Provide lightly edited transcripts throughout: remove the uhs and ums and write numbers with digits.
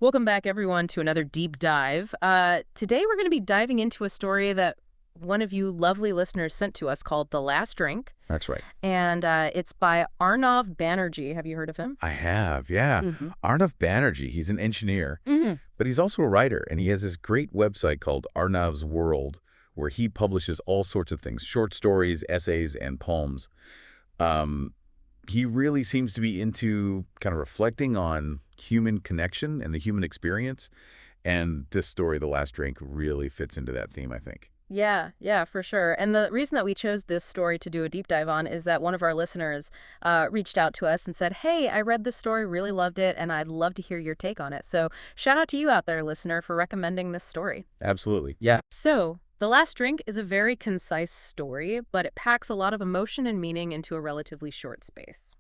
Welcome back, everyone, to another deep dive. Today, we're going to be diving into a story that one of you lovely listeners sent to us called The Last Drink. That's right. And it's by Arnav Banerjee. Have you heard of him? I have, yeah. Mm-hmm. Arnav Banerjee, he's an engineer, Mm-hmm. but he's also a writer, and he has this great website called Arnav's World, where he publishes all sorts of things, short stories, essays, and poems. Um, he really seems to be into kind of reflecting on human connection and the human experience, and this story, The Last Drink, really fits into that theme, I think. Yeah, for sure. And the reason that we chose this story to do a deep dive on is that one of our listeners reached out to us and said, hey, I read this story, really loved it, and I'd love to hear your take on it. So shout out to you out there, listener, for recommending this story. Absolutely. Yeah. So, The Last Drink is a very concise story, but it packs a lot of emotion and meaning into a relatively short space.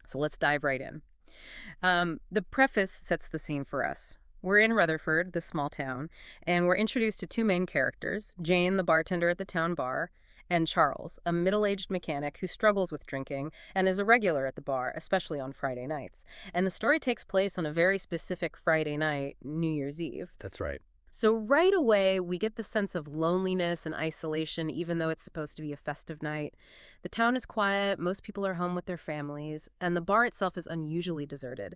So let's dive right in. The preface sets the scene for us. We're in Rutherford, this small town, and we're introduced to two main characters, Jane, the bartender at the town bar, and Charles, a middle-aged mechanic who struggles with drinking and is a regular at the bar, especially on Friday nights. And the story takes place on a very specific Friday night, New Year's Eve. That's right. So right away, we get the sense of loneliness and isolation, even though it's supposed to be a festive night. The town is quiet, most people are home with their families, and the bar itself is unusually deserted.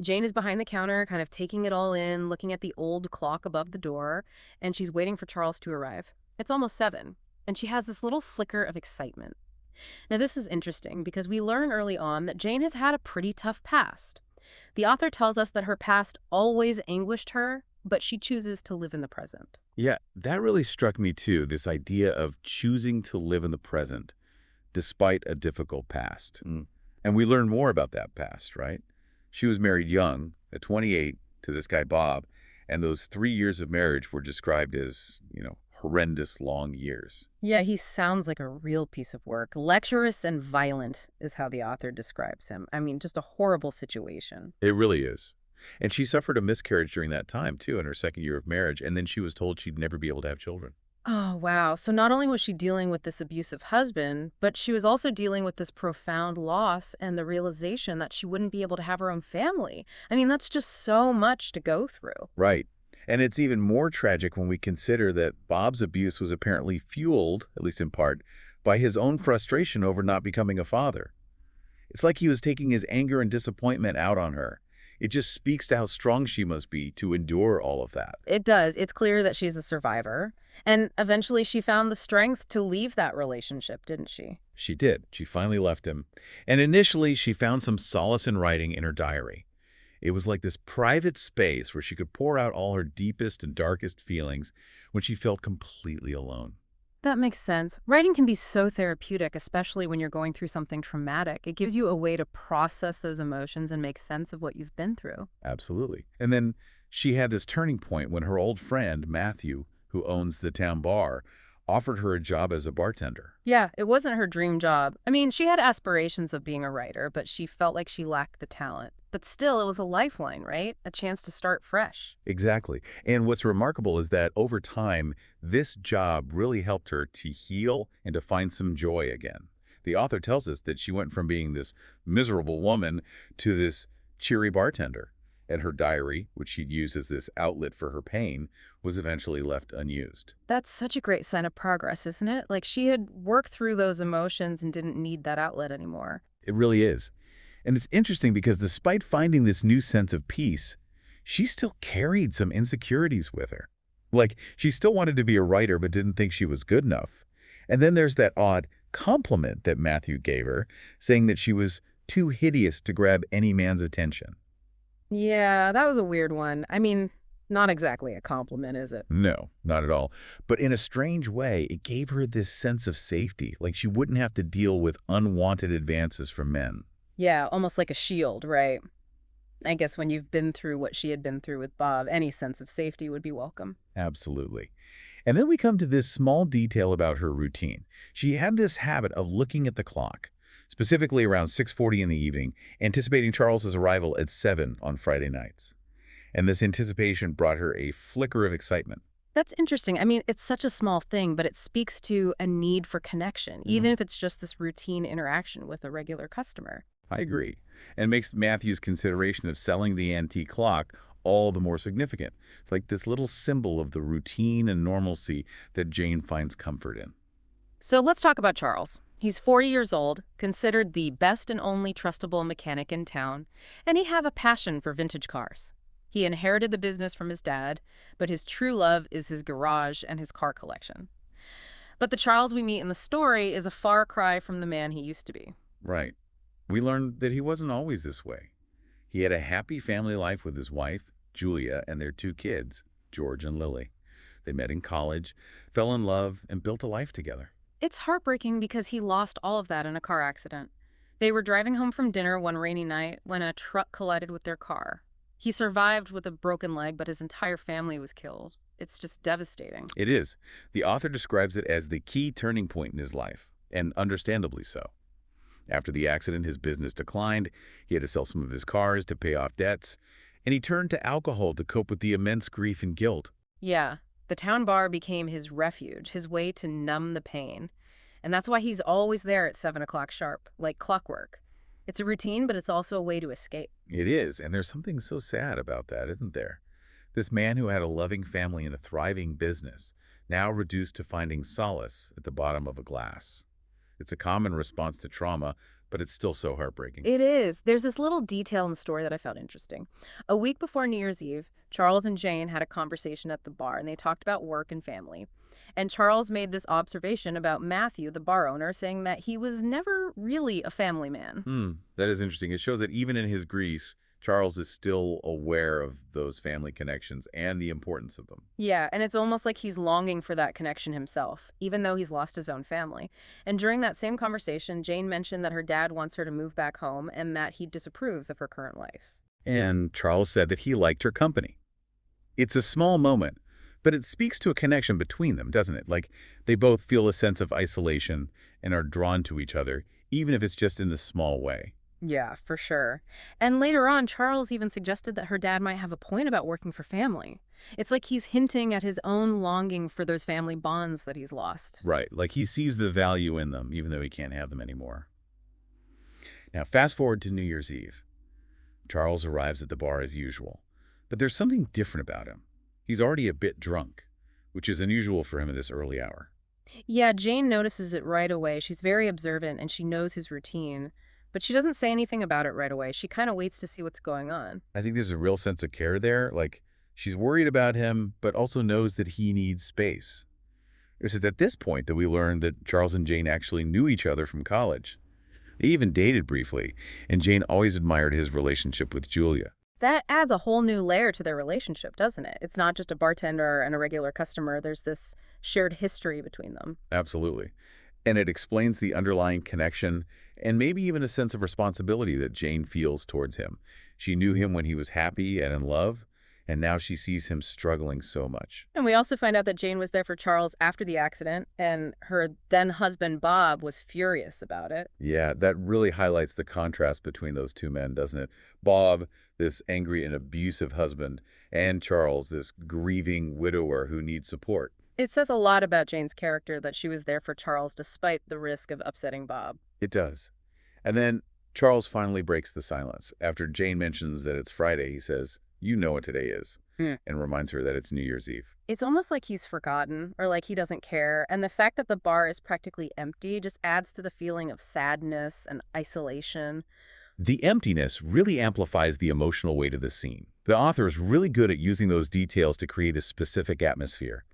Jane is behind the counter, kind of taking it all in, looking at the old clock above the door, and she's waiting for Charles to arrive. It's almost 7, and she has this little flicker of excitement. Now, this is interesting because we learn early on that Jane has had a pretty tough past. The author tells us that her past always anguished her, but she chooses to live in the present. Yeah, that really struck me too, this idea of choosing to live in the present despite a difficult past. And we learn more about that past, right? She was married young, at 28, to this guy Bob, and those 3 years of marriage were described as, horrendous long years. Yeah, he sounds like a real piece of work. Lecherous and violent is how the author describes him. I mean, just a horrible situation. It really is. And she suffered a miscarriage during that time, too, in her second year of marriage, and then she was told she'd never be able to have children. Oh, wow. So not only was she dealing with this abusive husband, but she was also dealing with this profound loss and the realization that she wouldn't be able to have her own family. I mean, that's just so much to go through. Right. And it's even more tragic when we consider that Bob's abuse was apparently fueled, at least in part, by his own frustration over not becoming a father. It's like he was taking his anger and disappointment out on her. It just speaks to how strong she must be to endure all of that. It does. It's clear that she's a survivor. And eventually she found the strength to leave that relationship, didn't she? She did. She finally left him. And initially, she found some solace in writing in her diary. It was like this private space where she could pour out all her deepest and darkest feelings when she felt completely alone. That makes sense. Writing can be so therapeutic, especially when you're going through something traumatic. It gives you a way to process those emotions and make sense of what you've been through. Absolutely. And then she had this turning point when her old friend, Matthew, who owns the town bar, offered her a job as a bartender. Yeah, it wasn't her dream job. I mean, she had aspirations of being a writer, but she felt like she lacked the talent. But still, it was a lifeline, right? A chance to start fresh. Exactly. And what's remarkable is that over time, this job really helped her to heal and to find some joy again. The author tells us that she went from being this miserable woman to this cheery bartender. And her diary, which she'd used as this outlet for her pain, was eventually left unused. That's such a great sign of progress, isn't it? Like she had worked through those emotions and didn't need that outlet anymore. It really is. And it's interesting because despite finding this new sense of peace, she still carried some insecurities with her. Like, she still wanted to be a writer but didn't think she was good enough. And then there's that odd compliment that Matthew gave her, saying that she was too hideous to grab any man's attention. Yeah, that was a weird one. I mean, not exactly a compliment, is it? No, not at all. But in a strange way, it gave her this sense of safety, like she wouldn't have to deal with unwanted advances from men. Yeah, almost like a shield, right? I guess when you've been through what she had been through with Bob, any sense of safety would be welcome. Absolutely. And then we come to this small detail about her routine. She had this habit of looking at the clock, specifically around 6:40 in the evening, anticipating Charles's arrival at 7 on Friday nights. And this anticipation brought her a flicker of excitement. That's interesting. I mean, it's such a small thing, but it speaks to a need for connection, even if it's just this routine interaction with a regular customer. I agree. And makes Matthew's consideration of selling the antique clock all the more significant. It's like this little symbol of the routine and normalcy that Jane finds comfort in. So let's talk about Charles. He's 40 years old, considered the best and only trustable mechanic in town, and he has a passion for vintage cars. He inherited the business from his dad, but his true love is his garage and his car collection. But the Charles we meet in the story is a far cry from the man he used to be. Right. We learned that he wasn't always this way. He had a happy family life with his wife, Julia, and their two kids, George and Lily. They met in college, fell in love, and built a life together. It's heartbreaking because he lost all of that in a car accident. They were driving home from dinner one rainy night when a truck collided with their car. He survived with a broken leg, but his entire family was killed. It's just devastating. It is. The author describes it as the key turning point in his life, and understandably so. After the accident, his business declined, he had to sell some of his cars to pay off debts, and he turned to alcohol to cope with the immense grief and guilt. Yeah, the town bar became his refuge, his way to numb the pain. And that's why he's always there at 7 o'clock sharp, like clockwork. It's a routine, but it's also a way to escape. It is, and there's something so sad about that, isn't there? This man who had a loving family and a thriving business, now reduced to finding solace at the bottom of a glass. It's a common response to trauma, but it's still so heartbreaking. It is. There's this little detail in the story that I found interesting. A week before New Year's Eve, Charles and Jane had a conversation at the bar, and they talked about work and family. And Charles made this observation about Matthew, the bar owner, saying that he was never really a family man. That is interesting. It shows that even in his grief, Charles is still aware of those family connections and the importance of them. Yeah, and it's almost like he's longing for that connection himself, even though he's lost his own family. And during that same conversation, Jane mentioned that her dad wants her to move back home and that he disapproves of her current life. And Charles said that he liked her company. It's a small moment, but it speaks to a connection between them, doesn't it? Like they both feel a sense of isolation and are drawn to each other, even if it's just in this small way. Yeah, for sure. And later on, Charles even suggested that her dad might have a point about working for family. It's like he's hinting at his own longing for those family bonds that he's lost. Right, like he sees the value in them, even though he can't have them anymore. Now, fast forward to New Year's Eve. Charles arrives at the bar as usual, but there's something different about him. He's already a bit drunk, which is unusual for him at this early hour. Yeah, Jane notices it right away. She's very observant and she knows his routine. But she doesn't say anything about it right away. She kind of waits to see what's going on. I think there's a real sense of care there. Like, she's worried about him, but also knows that he needs space. It was at this point that we learned that Charles and Jane actually knew each other from college. They even dated briefly, and Jane always admired his relationship with Julia. That adds a whole new layer to their relationship, doesn't it? It's not just a bartender and a regular customer. There's this shared history between them. Absolutely. And it explains the underlying connection and maybe even a sense of responsibility that Jane feels towards him. She knew him when he was happy and in love, and now she sees him struggling so much. And we also find out that Jane was there for Charles after the accident, and her then-husband Bob was furious about it. Yeah, that really highlights the contrast between those two men, doesn't it? Bob, this angry and abusive husband, and Charles, this grieving widower who needs support. It says a lot about Jane's character that she was there for Charles despite the risk of upsetting Bob. It does. And then Charles finally breaks the silence. After Jane mentions that it's Friday, he says, "You know what today is," and reminds her that it's New Year's Eve. It's almost like he's forgotten or like he doesn't care. And the fact that the bar is practically empty just adds to the feeling of sadness and isolation. The emptiness really amplifies the emotional weight of the scene. The author is really good at using those details to create a specific atmosphere.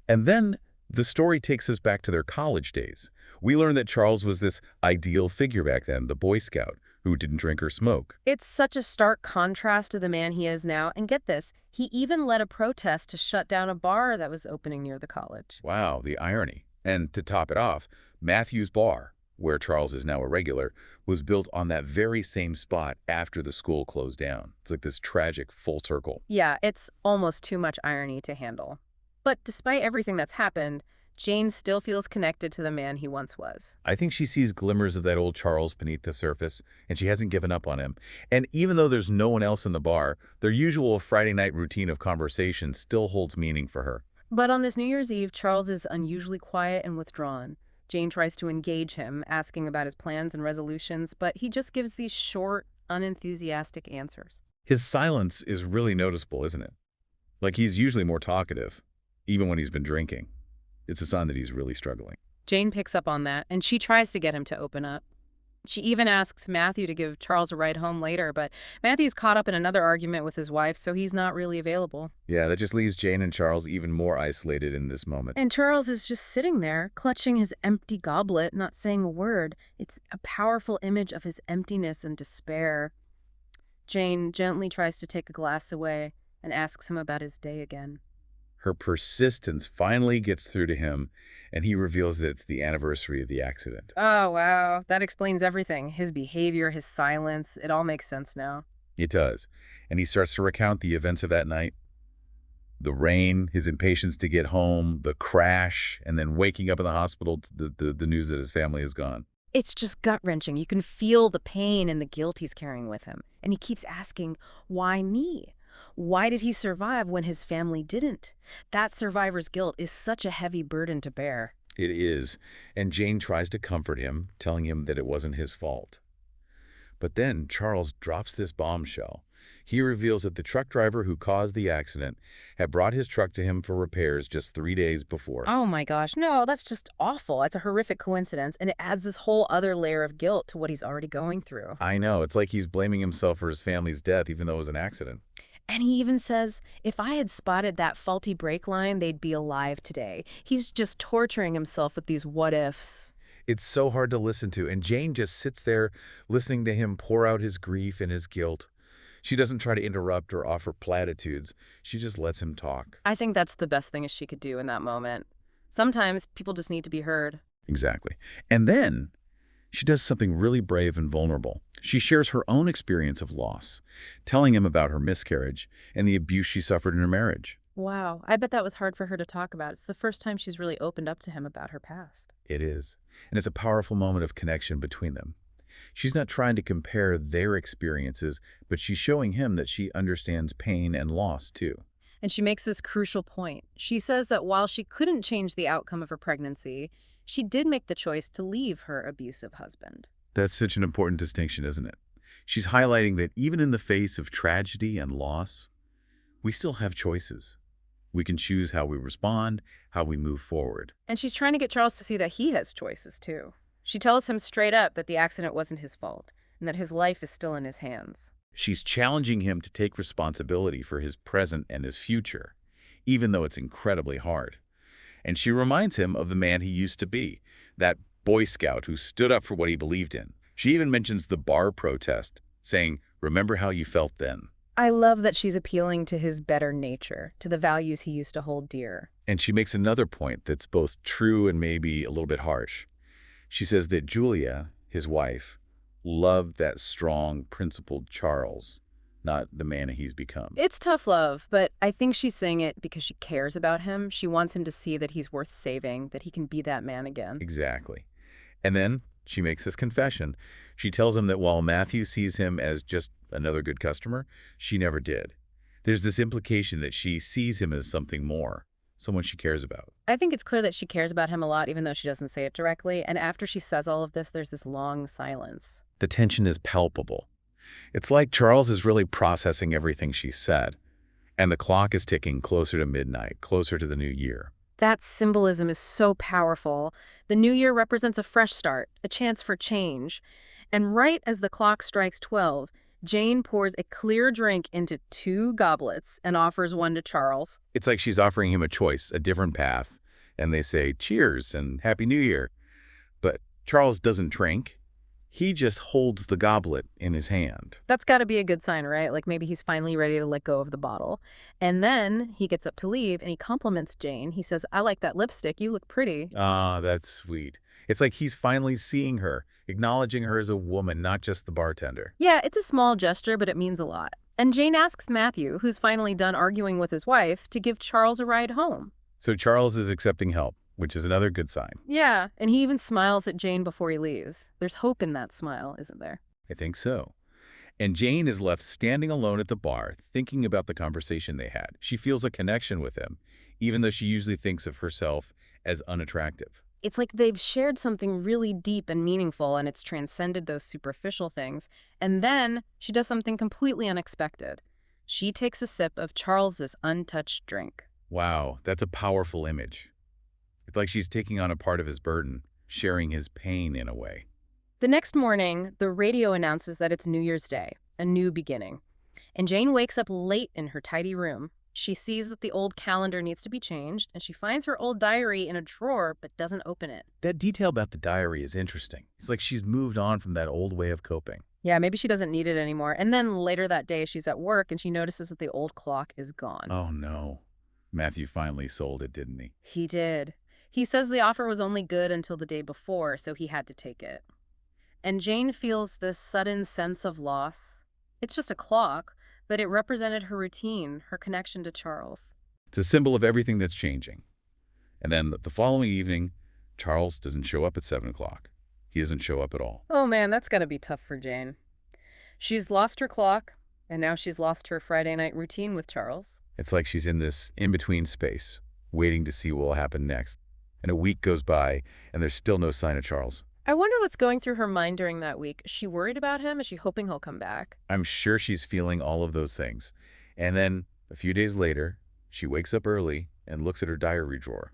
And then the story takes us back to their college days. We learn that Charles was this ideal figure back then, the Boy Scout, who didn't drink or smoke. It's such a stark contrast to the man he is now. And get this, he even led a protest to shut down a bar that was opening near the college. Wow, the irony. And to top it off, Matthew's Bar, where Charles is now a regular, was built on that very same spot after the school closed down. It's like this tragic full circle. Yeah, it's almost too much irony to handle. But despite everything that's happened, Jane still feels connected to the man he once was. I think she sees glimmers of that old Charles beneath the surface, and she hasn't given up on him. And even though there's no one else in the bar, their usual Friday night routine of conversation still holds meaning for her. But on this New Year's Eve, Charles is unusually quiet and withdrawn. Jane tries to engage him, asking about his plans and resolutions, but he just gives these short, unenthusiastic answers. His silence is really noticeable, isn't it? Like he's usually more talkative, even when he's been drinking. It's a sign that he's really struggling. Jane picks up on that, and she tries to get him to open up. She even asks Matthew to give Charles a ride home later, but Matthew's caught up in another argument with his wife, so he's not really available. Yeah, that just leaves Jane and Charles even more isolated in this moment. And Charles is just sitting there, clutching his empty goblet, not saying a word. It's a powerful image of his emptiness and despair. Jane gently tries to take a glass away and asks him about his day again. Her persistence finally gets through to him, and he reveals that it's the anniversary of the accident. Oh, wow. That explains everything. His behavior, his silence, it all makes sense now. It does. And he starts to recount the events of that night. The rain, his impatience to get home, the crash, and then waking up in the hospital to the news that his family is gone. It's just gut-wrenching. You can feel the pain and the guilt he's carrying with him. And he keeps asking, why me? Why did he survive when his family didn't? That survivor's guilt is such a heavy burden to bear. It is, and Jane tries to comfort him, telling him that it wasn't his fault. But then Charles drops this bombshell. He reveals that the truck driver who caused the accident had brought his truck to him for repairs just 3 days before. Oh my gosh, no, that's just awful. It's a horrific coincidence, and it adds this whole other layer of guilt to what he's already going through. I know, it's like he's blaming himself for his family's death, even though it was an accident. And he even says, if I had spotted that faulty brake line, they'd be alive today. He's just torturing himself with these what-ifs. It's so hard to listen to, and Jane just sits there listening to him pour out his grief and his guilt. She doesn't try to interrupt or offer platitudes. She just lets him talk. I think that's the best thing she could do in that moment. Sometimes people just need to be heard. Exactly. And then she does something really brave and vulnerable. She shares her own experience of loss, telling him about her miscarriage and the abuse she suffered in her marriage. Wow, I bet that was hard for her to talk about. It's the first time she's really opened up to him about her past. It is. And it's a powerful moment of connection between them. She's not trying to compare their experiences, but she's showing him that she understands pain and loss, too. And she makes this crucial point. She says that while she couldn't change the outcome of her pregnancy, she did make the choice to leave her abusive husband. That's such an important distinction, isn't it? She's highlighting that even in the face of tragedy and loss, we still have choices. We can choose how we respond, how we move forward. And she's trying to get Charles to see that he has choices, too. She tells him straight up that the accident wasn't his fault and that his life is still in his hands. She's challenging him to take responsibility for his present and his future, even though it's incredibly hard. And she reminds him of the man he used to be, that Boy Scout who stood up for what he believed in. She even mentions the bar protest, saying, "Remember how you felt then." I love that she's appealing to his better nature, to the values he used to hold dear. And she makes another point that's both true and maybe a little bit harsh. She says that Julia, his wife, loved that strong, principled Charles, not the man he's become. It's tough love, but I think she's saying it because she cares about him. She wants him to see that he's worth saving, that he can be that man again. Exactly. And then she makes this confession. She tells him that while Matthew sees him as just another good customer, she never did. There's this implication that she sees him as something more, someone she cares about. I think it's clear that she cares about him a lot, even though she doesn't say it directly. And after she says all of this, there's this long silence. The tension is palpable. It's like Charles is really processing everything she said, and the clock is ticking closer to midnight, closer to the new year. That symbolism is so powerful. The new year represents a fresh start, a chance for change. And right as the clock strikes 12, Jane pours a clear drink into 2 goblets and offers one to Charles. It's like she's offering him a choice, a different path, and they say, "Cheers and Happy New Year." But Charles doesn't drink. He just holds the goblet in his hand. That's got to be a good sign, right? Like maybe he's finally ready to let go of the bottle. And then he gets up to leave and he compliments Jane. He says, "I like that lipstick. You look pretty." Ah, that's sweet. It's like he's finally seeing her, acknowledging her as a woman, not just the bartender. Yeah, it's a small gesture, but it means a lot. And Jane asks Matthew, who's finally done arguing with his wife, to give Charles a ride home. So Charles is accepting help, which is another good sign. Yeah, and he even smiles at Jane before he leaves. There's hope in that smile, isn't there? I think so. And Jane is left standing alone at the bar, thinking about the conversation they had. She feels a connection with him, even though she usually thinks of herself as unattractive. It's like they've shared something really deep and meaningful, and it's transcended those superficial things. And then she does something completely unexpected. She takes a sip of Charles's untouched drink. Wow, that's a powerful image. It's like she's taking on a part of his burden, sharing his pain in a way. The next morning, the radio announces that it's New Year's Day, a new beginning. And Jane wakes up late in her tidy room. She sees that the old calendar needs to be changed, and she finds her old diary in a drawer but doesn't open it. That detail about the diary is interesting. It's like she's moved on from that old way of coping. Yeah, maybe she doesn't need it anymore. And then later that day, she's at work and she notices that the old clock is gone. Oh no. Matthew finally sold it, didn't he? He did. He says the offer was only good until the day before, so he had to take it. And Jane feels this sudden sense of loss. It's just a clock, but it represented her routine, her connection to Charles. It's a symbol of everything that's changing. And then the following evening, Charles doesn't show up at 7 o'clock. He doesn't show up at all. Oh man, that's gotta be tough for Jane. She's lost her clock, and now she's lost her Friday night routine with Charles. It's like she's in this in-between space, waiting to see what will happen next. And a week goes by, and there's still no sign of Charles. I wonder what's going through her mind during that week. Is she worried about him? Is she hoping he'll come back? I'm sure she's feeling all of those things. And then, a few days later, she wakes up early and looks at her diary drawer.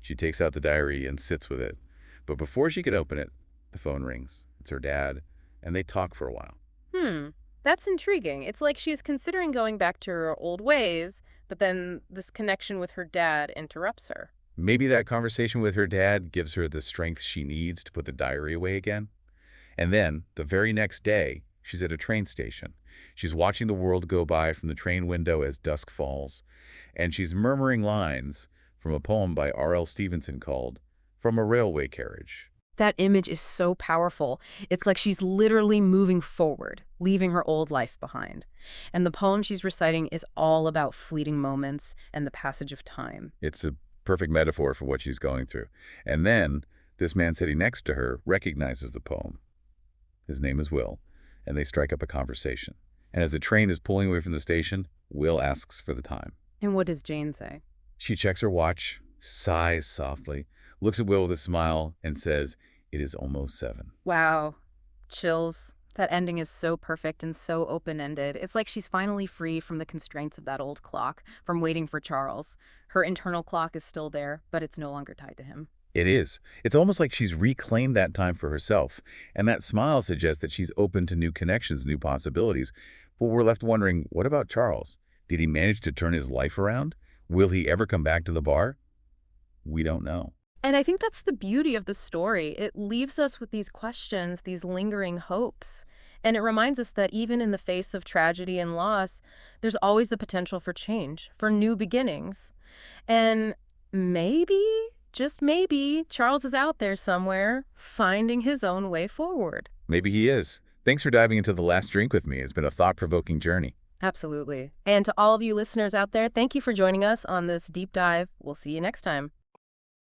She takes out the diary and sits with it. But before she could open it, the phone rings. It's her dad, and they talk for a while. That's intriguing. It's like she's considering going back to her old ways, but then this connection with her dad interrupts her. Maybe that conversation with her dad gives her the strength she needs to put the diary away again. And then, the very next day, she's at a train station. She's watching the world go by from the train window as dusk falls, and she's murmuring lines from a poem by R.L. Stevenson called From a Railway Carriage. That image is so powerful. It's like she's literally moving forward, leaving her old life behind. And the poem she's reciting is all about fleeting moments and the passage of time. It's a perfect metaphor for what she's going through. And then, this man sitting next to her recognizes the poem. His name is Will, and they strike up a conversation. And as the train is pulling away from the station, Will asks for the time. And what does Jane say? She checks her watch, sighs softly, looks at Will with a smile, and says, "It is almost 7." Wow. Chills. That ending is so perfect and so open-ended. It's like she's finally free from the constraints of that old clock, from waiting for Charles. Her internal clock is still there, but it's no longer tied to him. It is. It's almost like she's reclaimed that time for herself, and that smile suggests that she's open to new connections, new possibilities. But we're left wondering, what about Charles? Did he manage to turn his life around? Will he ever come back to the bar? We don't know. And I think that's the beauty of the story. It leaves us with these questions, these lingering hopes. And it reminds us that even in the face of tragedy and loss, there's always the potential for change, for new beginnings. And maybe, just maybe, Charles is out there somewhere, finding his own way forward. Maybe he is. Thanks for diving into The Last Drink with me. It's been a thought-provoking journey. Absolutely. And to all of you listeners out there, thank you for joining us on this deep dive. We'll see you next time.